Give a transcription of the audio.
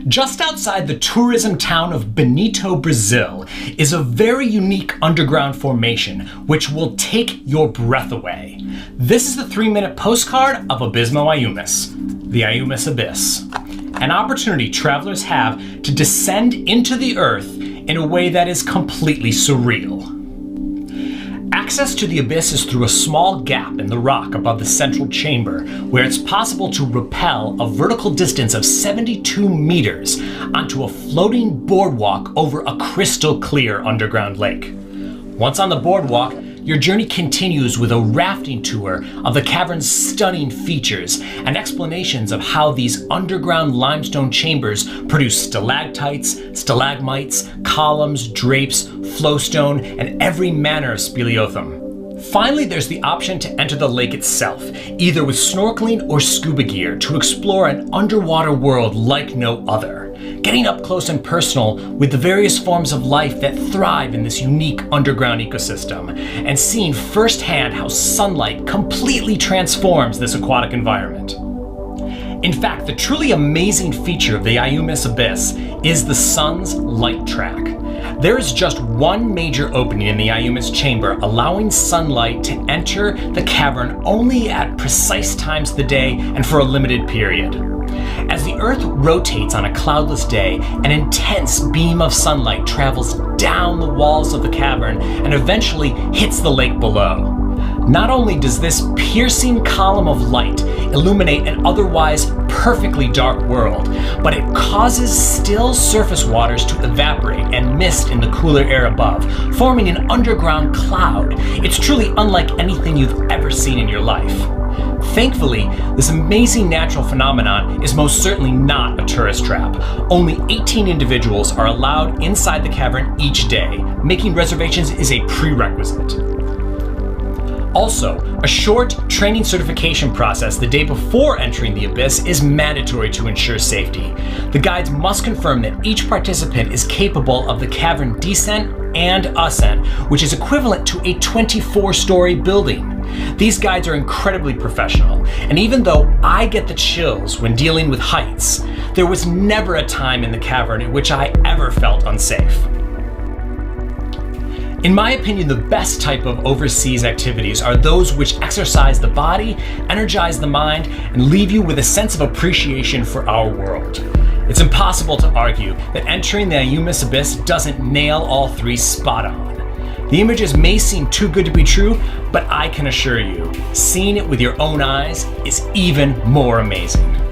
Just outside the tourism town of Bonito, Brazil, is a very unique underground formation which will take your breath away. This is the 3-minute postcard of Abismo Anhumas, the Anhumas Abyss. An opportunity travelers have to descend into the earth in a way that is completely surreal. Access to the abyss is through a small gap in the rock above the central chamber, where it's possible to rappel a vertical distance of 72 meters onto a floating boardwalk over a crystal clear underground lake. Once on the boardwalk, your journey continues with a rafting tour of the cavern's stunning features and explanations of how these underground limestone chambers produce stalactites, stalagmites, columns, drapes, flowstone, and every manner of speleothem. Finally, there's the option to enter the lake itself, either with snorkeling or scuba gear, to explore an underwater world like no other. Getting up close and personal with the various forms of life that thrive in this unique underground ecosystem, and seeing firsthand how sunlight completely transforms this aquatic environment. In fact, the truly amazing feature of the Anhumas Abyss is the sun's light track. There is just one major opening in the Anhumas chamber, allowing sunlight to enter the cavern only at precise times of the day and for a limited period. As the Earth rotates on a cloudless day, an intense beam of sunlight travels down the walls of the cavern and eventually hits the lake below. Not only does this piercing column of light illuminate an otherwise perfectly dark world, but it causes still surface waters to evaporate and mist in the cooler air above, forming an underground cloud. It's truly unlike anything you've ever seen in your life. Thankfully, this amazing natural phenomenon is most certainly not a tourist trap. Only 18 individuals are allowed inside the cavern each day. Making reservations is a prerequisite. Also, a short training certification process the day before entering the abyss is mandatory to ensure safety. The guides must confirm that each participant is capable of the cavern descent and ascent, which is equivalent to a 24-story building. These guides are incredibly professional, and even though I get the chills when dealing with heights, there was never a time in the cavern in which I ever felt unsafe. In my opinion, the best type of overseas activities are those which exercise the body, energize the mind, and leave you with a sense of appreciation for our world. It's impossible to argue that entering the Anhumas Abyss doesn't nail all three spot on. The images may seem too good to be true, but I can assure you, seeing it with your own eyes is even more amazing.